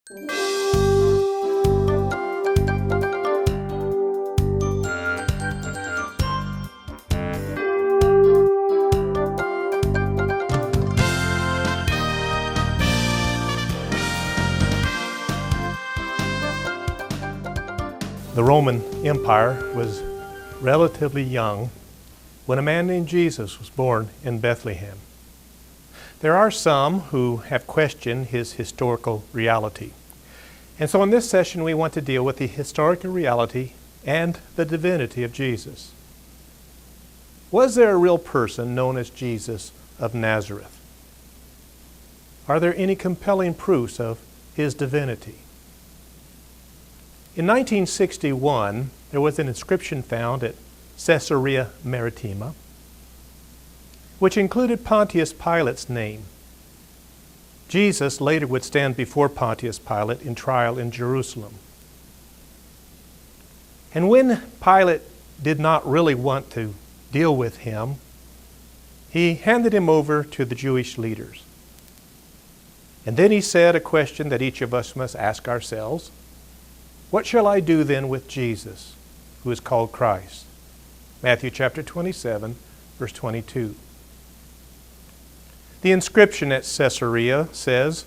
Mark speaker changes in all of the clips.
Speaker 1: The Roman Empire was relatively young when a man named Jesus was born in Bethlehem. There are some who have questioned his historical reality. And so in this session we want to deal with the historical reality and the divinity of Jesus. Was there a real person known as Jesus of Nazareth? Are there any compelling proofs of his divinity? In 1961, there was an inscription found at Caesarea Maritima, which included Pontius Pilate's name. Jesus later would stand before Pontius Pilate in trial in Jerusalem. And when Pilate did not really want to deal with him, he handed him over to the Jewish leaders. And then he said a question that each of us must ask ourselves: what shall I do then with Jesus, who is called Christ? Matthew chapter 27, verse 22. The inscription at Caesarea says,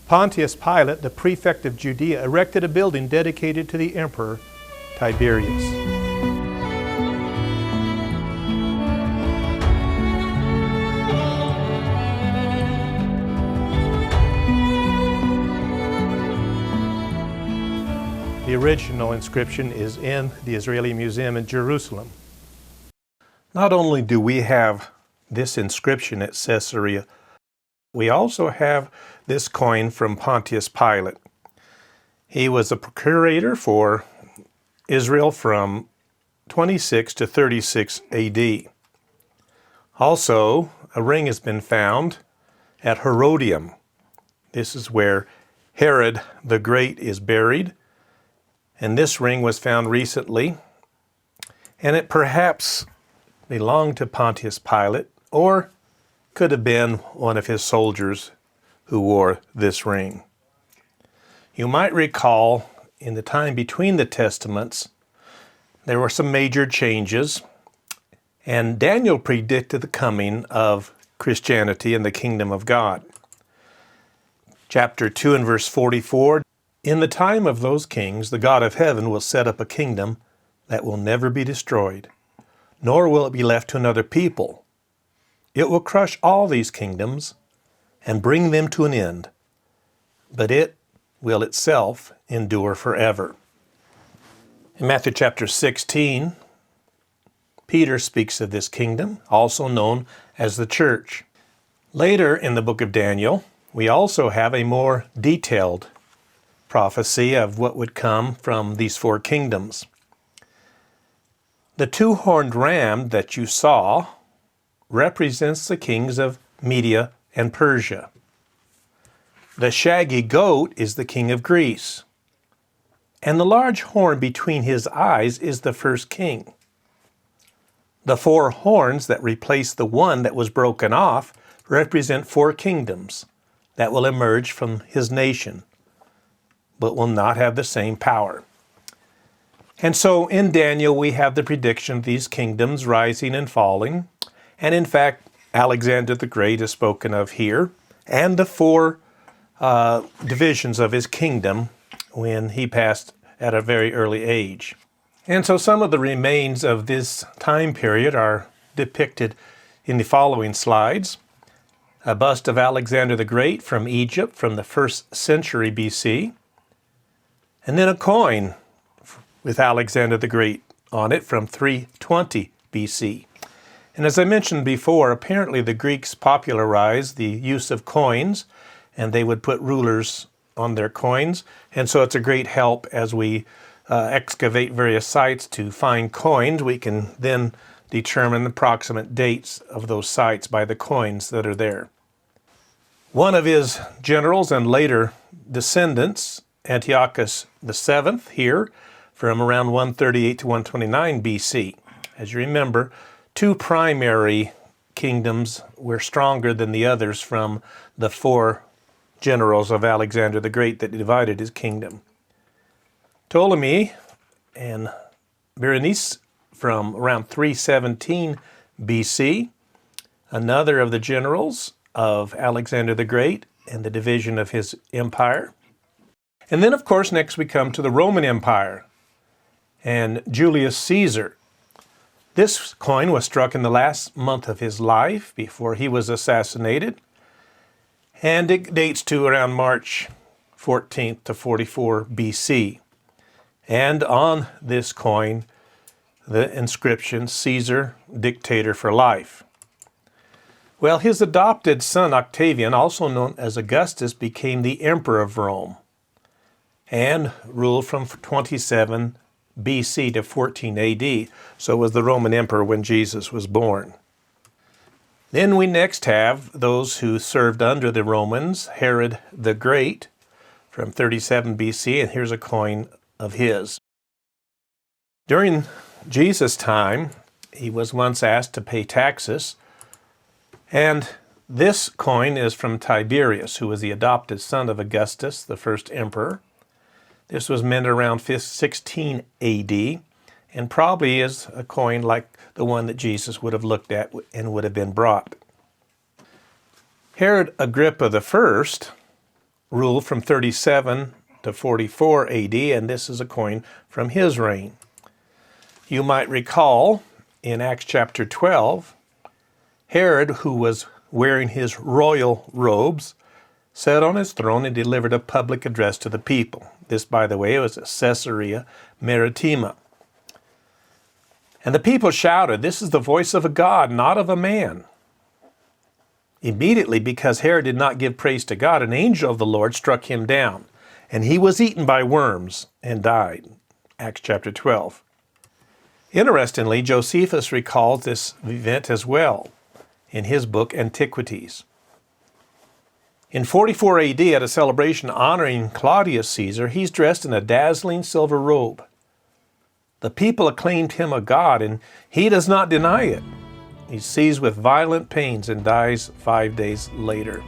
Speaker 1: Pontius Pilate, the Prefect of Judea, erected a building dedicated to the Emperor Tiberius. The original inscription is in the Israeli Museum in Jerusalem. Not only do we have this inscription at Caesarea, we also have this coin from Pontius Pilate. He was the procurator for Israel from 26 to 36 AD. Also, a ring has been found at Herodium. This is where Herod the Great is buried. And this ring was found recently, and it perhaps belonged to Pontius Pilate, or could have been one of his soldiers who wore this ring. You might recall in the time between the Testaments, there were some major changes, and Daniel predicted the coming of Christianity and the kingdom of God. Chapter 2 and verse 44, in the time of those kings, the God of heaven will set up a kingdom that will never be destroyed, nor will it be left to another people. It will crush all these kingdoms and bring them to an end, but it will itself endure forever. In Matthew chapter 16, Peter speaks of this kingdom, also known as the church. Later in the book of Daniel, we also have a more detailed prophecy of what would come from these four kingdoms. The two-horned ram that you saw represents the kings of Media and Persia. The shaggy goat is the king of Greece. And the large horn between his eyes is the first king. The four horns that replace the one that was broken off represent four kingdoms that will emerge from his nation, but will not have the same power. And so in Daniel we have the prediction of these kingdoms rising and falling. And in fact, Alexander the Great is spoken of here, and the four divisions of his kingdom when he passed at a very early age. And so some of the remains of this time period are depicted in the following slides. A bust of Alexander the Great from Egypt from the 1st century BC. And then a coin with Alexander the Great on it from 320 BC. And as I mentioned before, apparently the Greeks popularized the use of coins, and they would put rulers on their coins. And so it's a great help as we excavate various sites to find coins. We can then determine approximate dates of those sites by the coins that are there. One of his generals and later descendants, Antiochus VII, here from around 138 to 129 BC. As you remember, two primary kingdoms were stronger than the others from the four generals of Alexander the Great that divided his kingdom. Ptolemy and Berenice from around 317 BC, another of the generals of Alexander the Great and the division of his empire. And then, of course, next we come to the Roman Empire and Julius Caesar. This coin was struck in the last month of his life before he was assassinated, and it dates to around March 14th to 44 BC. And on this coin, the inscription, Caesar, Dictator for Life. Well, his adopted son Octavian, also known as Augustus, became the emperor of Rome and ruled from 27 BC to 14 AD, so was the Roman emperor when Jesus was born. Then we next have those who served under the Romans, Herod the Great from 37 BC, and here's a coin of his. During Jesus' time, he was once asked to pay taxes, and this coin is from Tiberius, who was the adopted son of Augustus, the first emperor. This was minted around 16 AD, and probably is a coin like the one that Jesus would have looked at and would have been brought. Herod Agrippa I ruled from 37 to 44 AD, and this is a coin from his reign. You might recall in Acts chapter 12, Herod, who was wearing his royal robes, sat on his throne and delivered a public address to the people. This, by the way, was at Caesarea Maritima. And the people shouted, "This is the voice of a God, not of a man." Immediately, because Herod did not give praise to God, an angel of the Lord struck him down, and he was eaten by worms and died. Acts chapter 12. Interestingly, Josephus recalls this event as well in his book Antiquities. In 44 AD, at a celebration honoring Claudius Caesar, he's dressed in a dazzling silver robe. The people acclaimed him a god, and he does not deny it. He's seized with violent pains and dies 5 days later.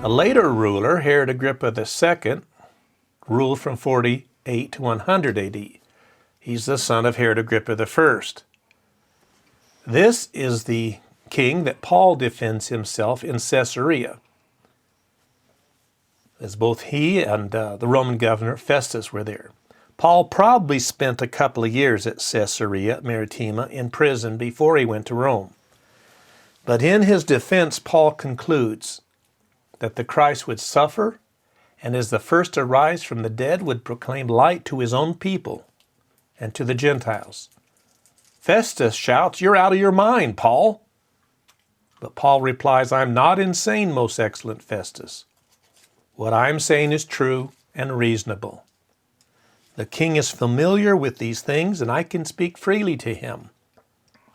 Speaker 1: A later ruler, Herod Agrippa II, ruled from 48 to 100 AD. He's the son of Herod Agrippa I. This is the king that Paul defends himself in Caesarea, as both he and the Roman governor Festus were there. Paul probably spent a couple of years at Caesarea Maritima in prison before he went to Rome. But in his defense, Paul concludes that the Christ would suffer, and as the first to rise from the dead would proclaim light to his own people and to the Gentiles. Festus shouts, "You're out of your mind, Paul." But Paul replies, "I'm not insane, most excellent Festus. What I'm saying is true and reasonable. The king is familiar with these things, and I can speak freely to him.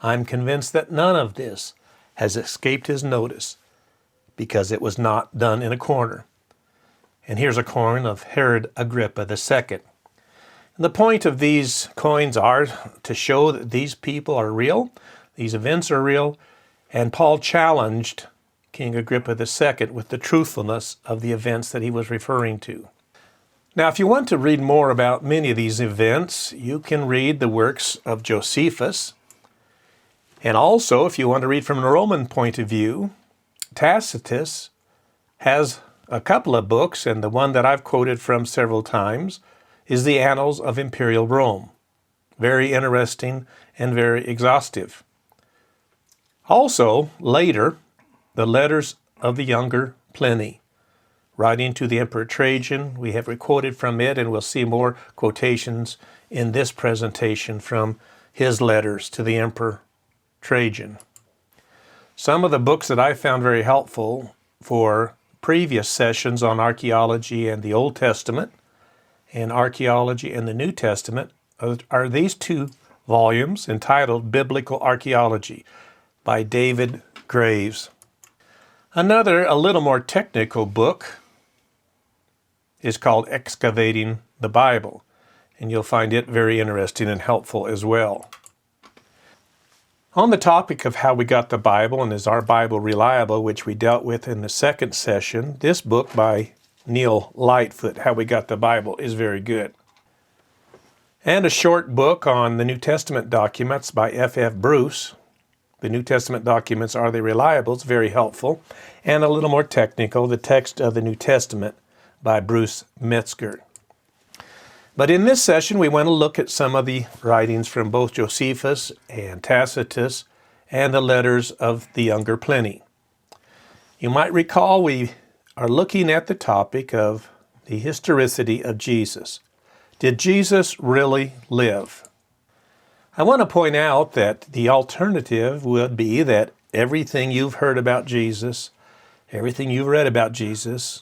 Speaker 1: I'm convinced that none of this has escaped his notice, because it was not done in a corner." And here's a coin of Herod Agrippa II. And the point of these coins are to show that these people are real, these events are real, and Paul challenged King Agrippa II with the truthfulness of the events that he was referring to. Now, if you want to read more about many of these events, you can read the works of Josephus. And also, if you want to read from a Roman point of view, Tacitus has a couple of books, and the one that I've quoted from several times is the Annals of Imperial Rome. Very interesting and very exhaustive. Also, later, the letters of the younger Pliny, writing to the Emperor Trajan. We have quoted from it, and we'll see more quotations in this presentation from his letters to the Emperor Trajan. Some of the books that I found very helpful for previous sessions on archaeology and the Old Testament and archaeology and the New Testament are these two volumes entitled Biblical Archaeology by David Graves. Another, a little more technical book is called Excavating the Bible, and you'll find it very interesting and helpful as well. On the topic of how we got the Bible and is our Bible reliable, which we dealt with in the second session, this book by Neil Lightfoot, How We Got the Bible, is very good. And a short book on the New Testament documents by F.F. Bruce. The New Testament documents, Are They Reliable? It's very helpful. And a little more technical, The Text of the New Testament by Bruce Metzger. But in this session, we want to look at some of the writings from both Josephus and Tacitus and the letters of the younger Pliny. You might recall we are looking at the topic of the historicity of Jesus. Did Jesus really live? I want to point out that the alternative would be that everything you've heard about Jesus, everything you've read about Jesus,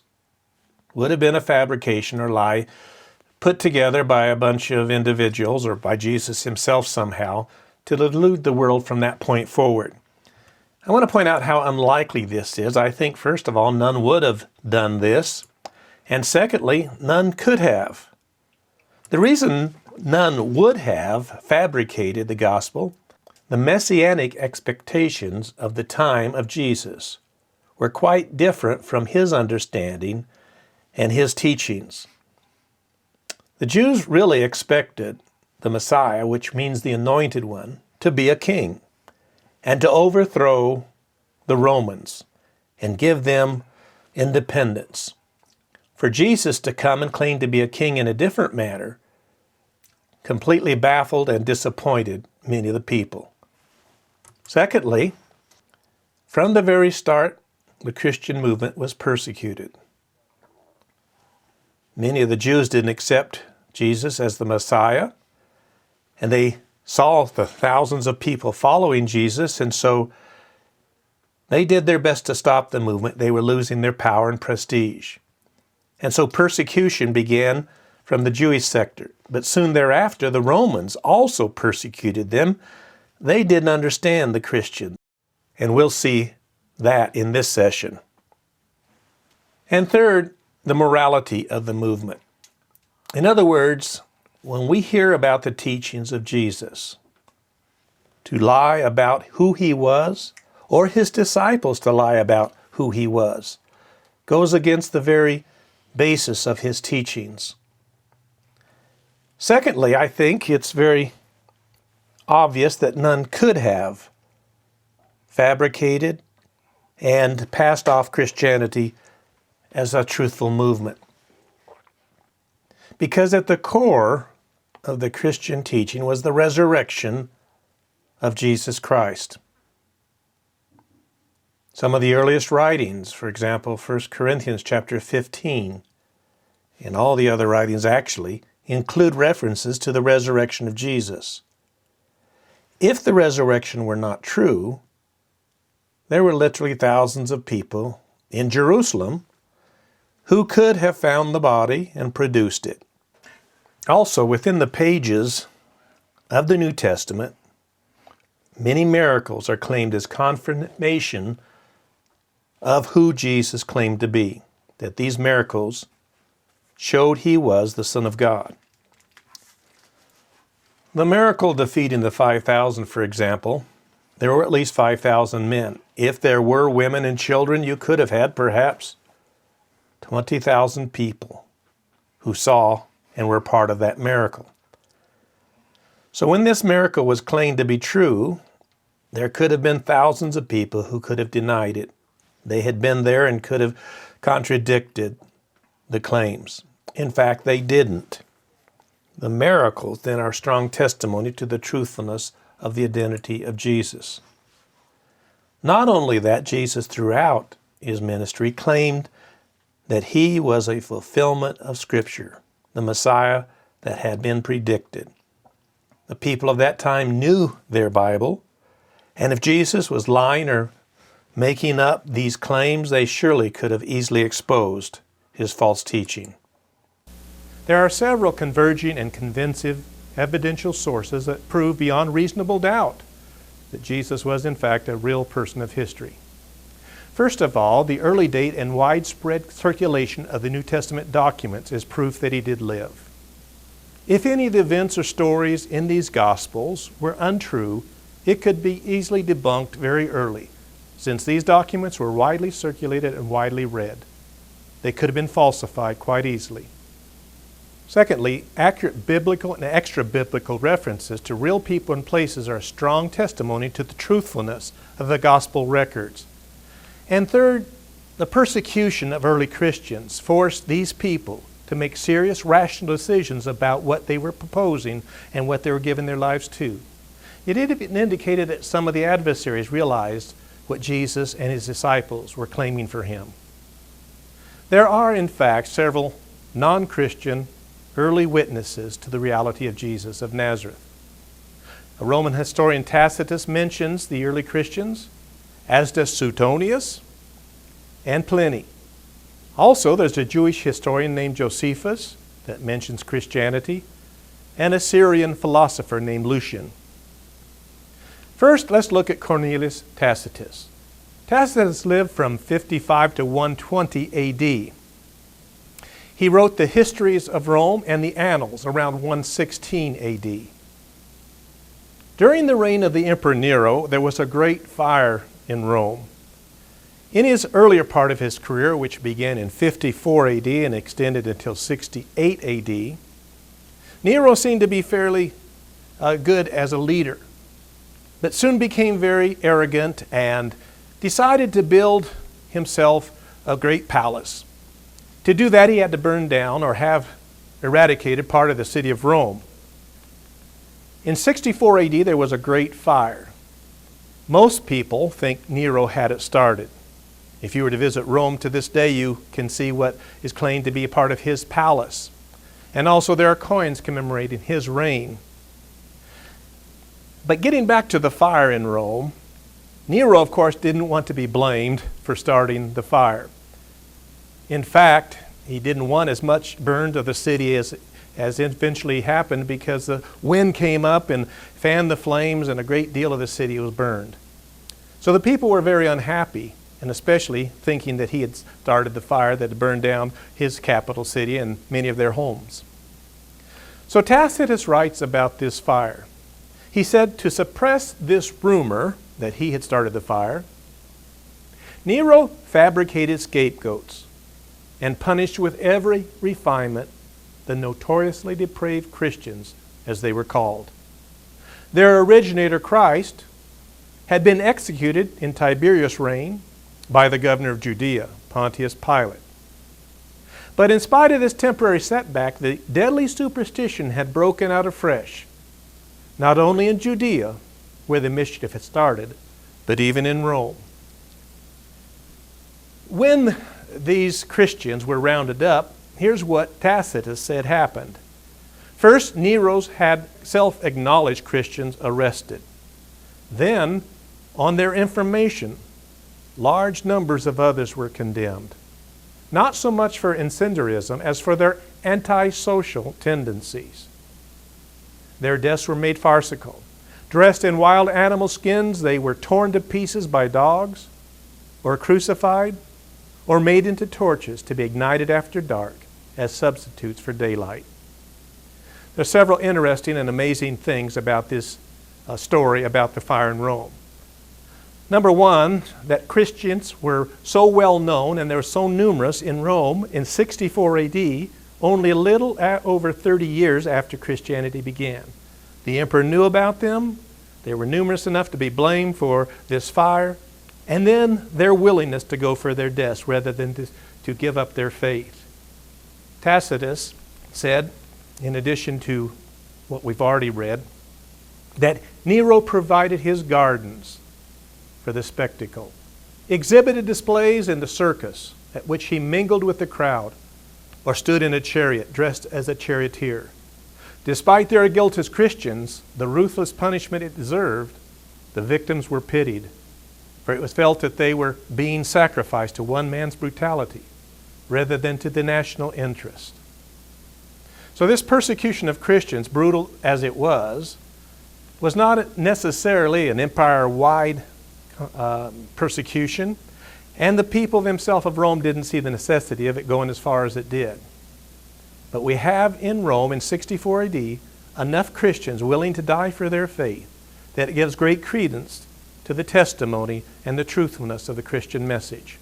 Speaker 1: would have been a fabrication or lie put together by a bunch of individuals or by Jesus himself somehow to delude the world from that point forward. I want to point out how unlikely this is. I think, first of all, none would have done this, and secondly, none could have. The reason none would have fabricated the gospel, the messianic expectations of the time of Jesus were quite different from his understanding and his teachings. The Jews really expected the Messiah, which means the Anointed One, to be a king and to overthrow the Romans and give them independence. For Jesus to come and claim to be a king in a different manner completely baffled and disappointed many of the people. Secondly, from the very start, the Christian movement was persecuted. Many of the Jews didn't accept Jesus as the Messiah, and they saw the thousands of people following Jesus, and so they did their best to stop the movement. They were losing their power and prestige. And so persecution began from the Jewish sector. But soon thereafter, the Romans also persecuted them. They didn't understand the Christians, and we'll see that in this session. And third, the morality of the movement. In other words, when we hear about the teachings of Jesus, to lie about who he was, or his disciples to lie about who he was, goes against the very basis of his teachings. Secondly, I think it's very obvious that none could have fabricated and passed off Christianity as a truthful movement. Because at the core of the Christian teaching was the resurrection of Jesus Christ. Some of the earliest writings, for example, 1 Corinthians chapter 15, and all the other writings actually, include references to the resurrection of Jesus. If the resurrection were not true, there were literally thousands of people in Jerusalem who could have found the body and produced it. Also, within the pages of the New Testament, many miracles are claimed as confirmation of who Jesus claimed to be, that these miracles showed he was the Son of God. The miracle defeating the 5,000, for example, there were at least 5,000 men. If there were women and children, you could have had perhaps 20,000 people who saw and were part of that miracle. So when this miracle was claimed to be true, there could have been thousands of people who could have denied it. They had been there and could have contradicted the claims. In fact, they didn't. The miracles then are strong testimony to the truthfulness of the identity of Jesus. Not only that, Jesus throughout his ministry claimed that he was a fulfillment of Scripture, the Messiah that had been predicted. The people of that time knew their Bible, and if Jesus was lying or making up these claims, they surely could have easily exposed his false teaching. There are several converging and convincing evidential sources that prove beyond reasonable doubt that Jesus was in fact a real person of history. First of all, the early date and widespread circulation of the New Testament documents is proof that he did live. If any of the events or stories in these Gospels were untrue, it could be easily debunked very early, since these documents were widely circulated and widely read. They could have been falsified quite easily. Secondly, accurate biblical and extra-biblical references to real people and places are a strong testimony to the truthfulness of the Gospel records. And third, the persecution of early Christians forced these people to make serious, rational decisions about what they were proposing and what they were giving their lives to. It even indicated that some of the adversaries realized what Jesus and his disciples were claiming for him. There are, in fact, several non-Christian early witnesses to the reality of Jesus of Nazareth. A Roman historian, Tacitus, mentions the early Christians, as does Suetonius and Pliny. Also, there's a Jewish historian named Josephus that mentions Christianity, and a Syrian philosopher named Lucian. First, let's look at Cornelius Tacitus. Tacitus lived from 55 to 120 A.D. He wrote the histories of Rome and the Annals around 116 A.D. During the reign of the Emperor Nero, there was a great fire in Rome. In his earlier part of his career, which began in 54 A.D. and extended until 68 A.D., Nero seemed to be fairly good as a leader, but soon became very arrogant and decided to build himself a great palace. To do that, he had to burn down or have eradicated part of the city of Rome. In 64 A.D., there was a great fire. Most people think Nero had it started. If you were to visit Rome to this day, you can see what is claimed to be a part of his palace. And also there are coins commemorating his reign. But getting back to the fire in Rome, Nero, of course, didn't want to be blamed for starting the fire. In fact, he didn't want as much burned of the city as eventually happened, because the wind came up and fanned the flames and a great deal of the city was burned. So the people were very unhappy, and especially thinking that he had started the fire that had burned down his capital city and many of their homes. So Tacitus writes about this fire. He said, to suppress this rumor that he had started the fire, Nero fabricated scapegoats and punished with every refinement the notoriously depraved Christians, as they were called. Their originator, Christ, had been executed in Tiberius' reign by the governor of Judea, Pontius Pilate. But in spite of this temporary setback, the deadly superstition had broken out afresh, not only in Judea, where the mischief had started, but even in Rome. When these Christians were rounded up, here's what Tacitus said happened. First, Nero's had self-acknowledged Christians arrested. Then, on their information, large numbers of others were condemned. Not so much for incendiarism as for their antisocial tendencies. Their deaths were made farcical. Dressed in wild animal skins, they were torn to pieces by dogs, or crucified, or made into torches to be ignited after dark as substitutes for daylight. There are several interesting and amazing things about this story about the fire in Rome. Number one, that Christians were so well known and they were so numerous in Rome in 64 AD, only a little over 30 years after Christianity began. The emperor knew about them. They were numerous enough to be blamed for this fire. And then their willingness to go for their deaths rather than to give up their faith. Tacitus said, in addition to what we've already read, that Nero provided his gardens for the spectacle, exhibited displays in the circus at which he mingled with the crowd, or stood in a chariot dressed as a charioteer. Despite their guilt as Christians, the ruthless punishment it deserved, the victims were pitied, for it was felt that they were being sacrificed to one man's brutality rather than to the national interest. So this persecution of Christians, brutal as it was not necessarily an empire-wide persecution. And the people themselves of Rome didn't see the necessity of it going as far as it did. But we have in Rome in 64 AD enough Christians willing to die for their faith that it gives great credence to the testimony and the truthfulness of the Christian message.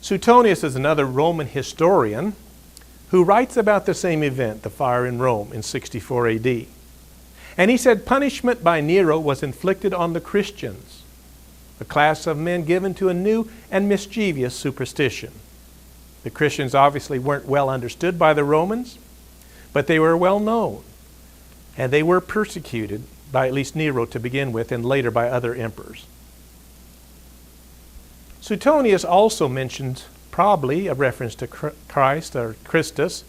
Speaker 1: Suetonius is another Roman historian who writes about the same event, the fire in Rome, in 64 AD. And he said punishment by Nero was inflicted on the Christians, a class of men given to a new and mischievous superstition. The Christians obviously weren't well understood by the Romans, but they were well known, and they were persecuted by at least Nero to begin with, and later by other emperors. Suetonius also mentions probably a reference to Christ or Christus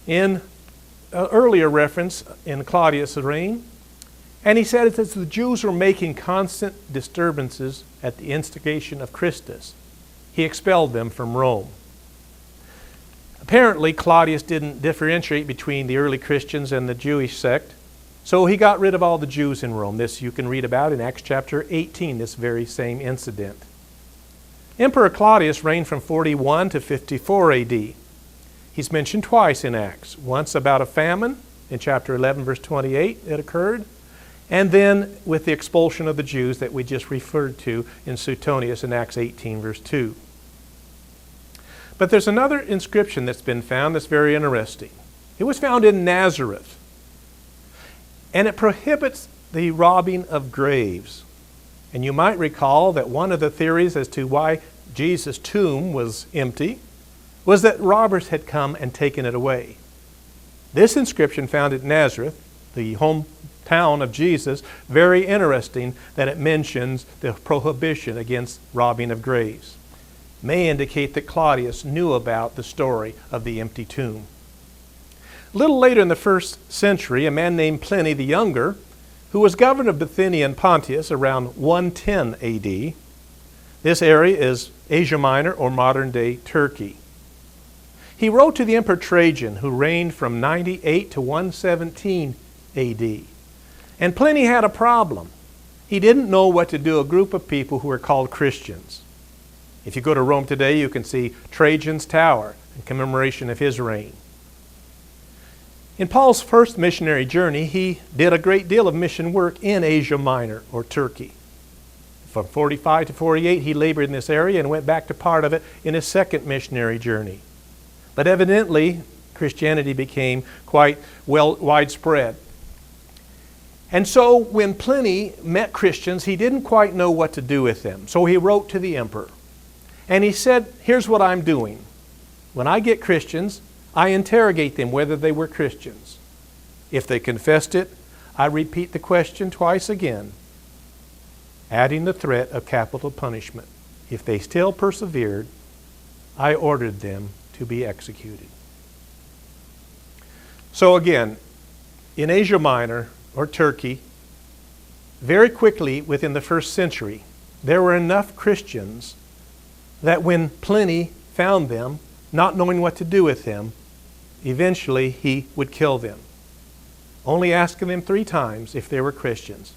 Speaker 1: in an earlier reference in Claudius' reign. And he said that the Jews were making constant disturbances at the instigation of Christus, he expelled them from Rome. Apparently, Claudius didn't differentiate between the early Christians and the Jewish sect, so he got rid of all the Jews in Rome. This you can read about in Acts chapter 18, this very same incident. Emperor Claudius reigned from 41 to 54 AD. He's mentioned twice in Acts. Once about a famine in chapter 11, verse 28, it occurred. And then with the expulsion of the Jews that we just referred to in Suetonius in Acts 18, verse 2. But there's another inscription that's been found that's very interesting. It was found in Nazareth. And it prohibits the robbing of graves. And you might recall that one of the theories as to why Jesus' tomb was empty was that robbers had come and taken it away. This inscription found at Nazareth, the hometown of Jesus, very interesting that it mentions the prohibition against robbing of graves. May indicate that Claudius knew about the story of the empty tomb. A little later in the first century, a man named Pliny the Younger, who was governor of Bithynia and Pontius around 110 AD. This area is Asia Minor or modern-day Turkey. He wrote to the Emperor Trajan, who reigned from 98 to 117 AD. And Pliny had a problem. He didn't know what to do a group of people who were called Christians. If you go to Rome today, you can see Trajan's Tower in commemoration of his reign. In Paul's first missionary journey, he did a great deal of mission work in Asia Minor, or Turkey. From 45 to 48, he labored in this area and went back to part of it in his second missionary journey. But evidently, Christianity became quite widespread. And so when Pliny met Christians, he didn't quite know what to do with them. So he wrote to the emperor. And he said, here's what I'm doing. When I get Christians, I interrogate them whether they were Christians. If they confessed it, I repeat the question twice again, adding the threat of capital punishment. If they still persevered, I ordered them to be executed. So again, in Asia Minor, or Turkey, very quickly within the first century, there were enough Christians that when Pliny found them, not knowing what to do with them, eventually he would kill them, only asking them 3 times if they were Christians.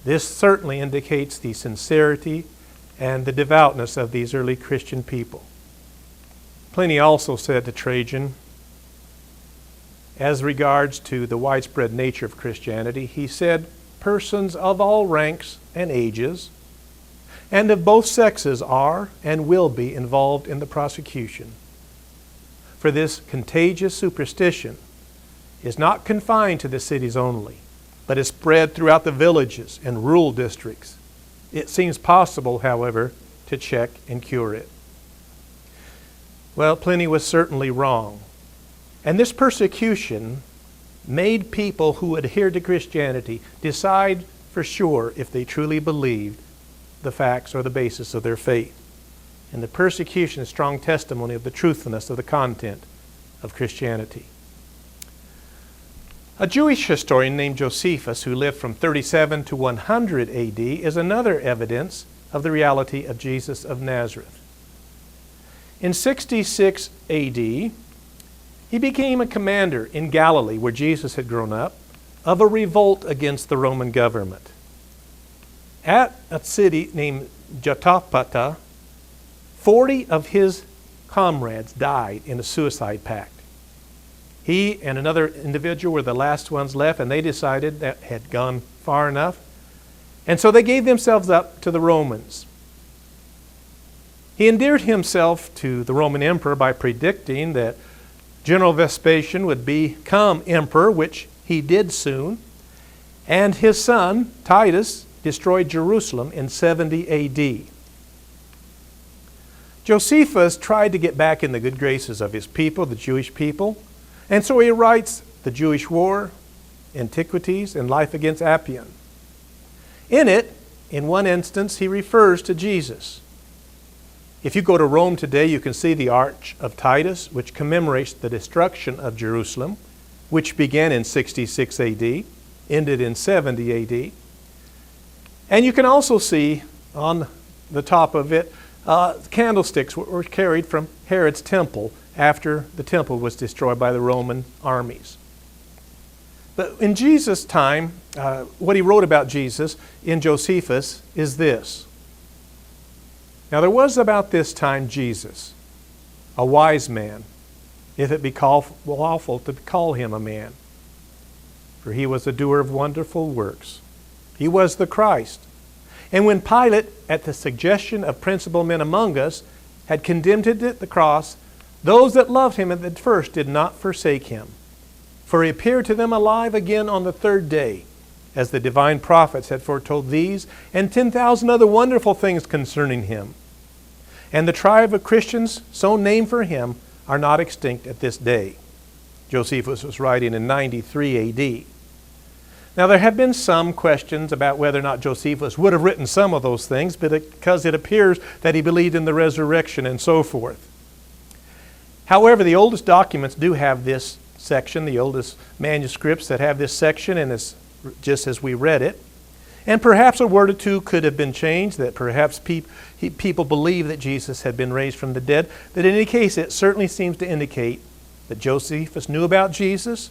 Speaker 1: This certainly indicates the sincerity and the devoutness of these early Christian people. Pliny also said to Trajan, as regards to the widespread nature of Christianity, he said, persons of all ranks and ages and of both sexes are and will be involved in the prosecution. For this contagious superstition is not confined to the cities only, but is spread throughout the villages and rural districts. It seems possible, however, to check and cure it. Well, Pliny was certainly wrong. And this persecution made people who adhered to Christianity decide for sure if they truly believed the facts or the basis of their faith. And the persecution is strong testimony of the truthfulness of the content of Christianity. A Jewish historian named Josephus, who lived from 37 to 100 AD, is another evidence of the reality of Jesus of Nazareth. In 66 AD, he became a commander in Galilee, where Jesus had grown up, of a revolt against the Roman government. At a city named Jotapata, 40 of his comrades died in a suicide pact. He and another individual were the last ones left, and they decided that had gone far enough. And so they gave themselves up to the Romans. He endeared himself to the Roman emperor by predicting that General Vespasian would become emperor, which he did soon. And his son, Titus, destroyed Jerusalem in 70 A.D. Josephus tried to get back in the good graces of his people, the Jewish people, and so he writes The Jewish War, Antiquities, and Life Against Appian. In it, in one instance, he refers to Jesus. If you go to Rome today, you can see the Arch of Titus, which commemorates the destruction of Jerusalem, which began in 66 A.D., ended in 70 A.D. And you can also see on the top of it, candlesticks were carried from Herod's temple after the temple was destroyed by the Roman armies. But in Jesus' time, what he wrote about Jesus in Josephus is this. Now there was about this time Jesus, a wise man, if it be lawful to call him a man. For he was a doer of wonderful works. He was the Christ. And when Pilate, at the suggestion of principal men among us, had condemned him at the cross, those that loved him at the first did not forsake him. For he appeared to them alive again on the third day, as the divine prophets had foretold these and 10,000 other wonderful things concerning him. And the tribe of Christians, so named for him, are not extinct at this day. Josephus was writing in 93 A.D. Now there have been some questions about whether or not Josephus would have written some of those things, because it appears that he believed in the resurrection and so forth. However, the oldest documents do have this section, the oldest manuscripts that have this section, and it's just as we read it. And perhaps a word or two could have been changed, that perhaps people believe that Jesus had been raised from the dead. But in any case, it certainly seems to indicate that Josephus knew about Jesus,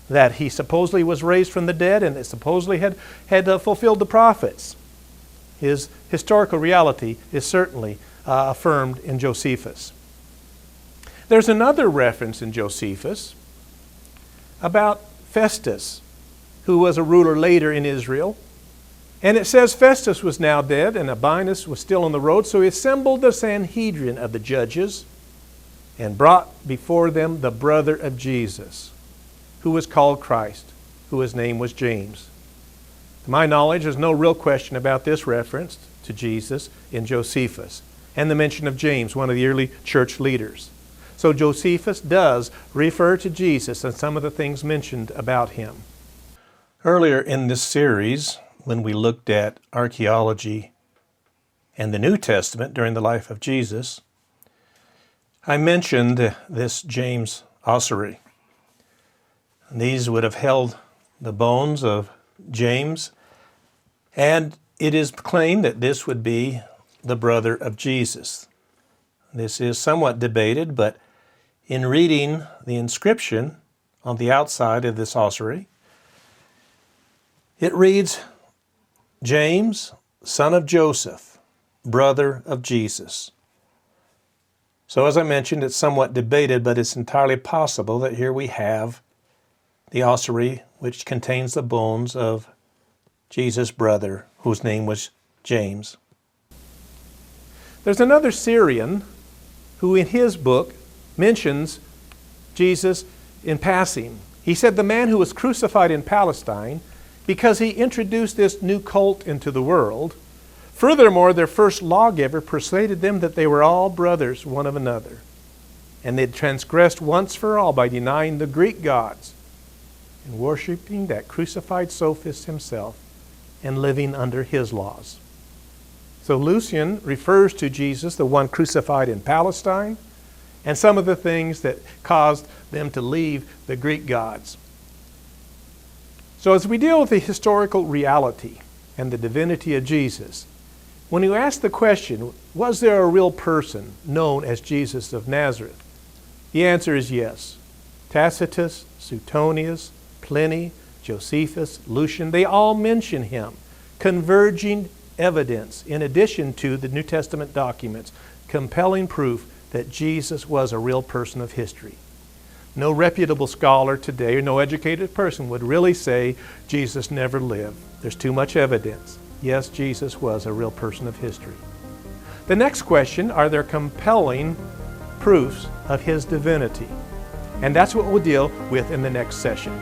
Speaker 1: that he supposedly was raised from the dead, and that supposedly had fulfilled the prophets. His historical reality is certainly affirmed in Josephus. There's another reference in Josephus about Festus, who was a ruler later in Israel. And it says Festus was now dead, and Albinus was still on the road, so he assembled the Sanhedrin of the judges and brought before them the brother of Jesus, who was called Christ, whose name was James. To my knowledge, there's no real question about this reference to Jesus in Josephus, and the mention of James, one of the early church leaders. So Josephus does refer to Jesus and some of the things mentioned about him. Earlier in this series, when we looked at archaeology and the New Testament during the life of Jesus, I mentioned this James ossuary. These would have held the bones of James, and it is claimed that this would be the brother of Jesus. This is somewhat debated, but in reading the inscription on the outside of this ossuary, it reads, James, son of Joseph, brother of Jesus. So as I mentioned, it's somewhat debated, but it's entirely possible that here we have the ossuary which contains the bones of Jesus' brother, whose name was James. There's another Syrian who in his book mentions Jesus in passing. He said the man who was crucified in Palestine, because he introduced this new cult into the world. Furthermore, their first lawgiver persuaded them that they were all brothers one of another, and they'd transgressed once for all by denying the Greek gods and worshiping that crucified sophist himself and living under his laws. So Lucian refers to Jesus, the one crucified in Palestine, and some of the things that caused them to leave the Greek gods. So as we deal with the historical reality and the divinity of Jesus, when you ask the question, was there a real person known as Jesus of Nazareth? The answer is yes. Tacitus, Suetonius, Pliny, Josephus, Lucian, they all mention him, converging evidence, in addition to the New Testament documents, compelling proof that Jesus was a real person of history. No reputable scholar today, or no educated person, would really say Jesus never lived. There's too much evidence. Yes, Jesus was a real person of history. The next question, are there compelling proofs of his divinity? And that's what we'll deal with in the next session.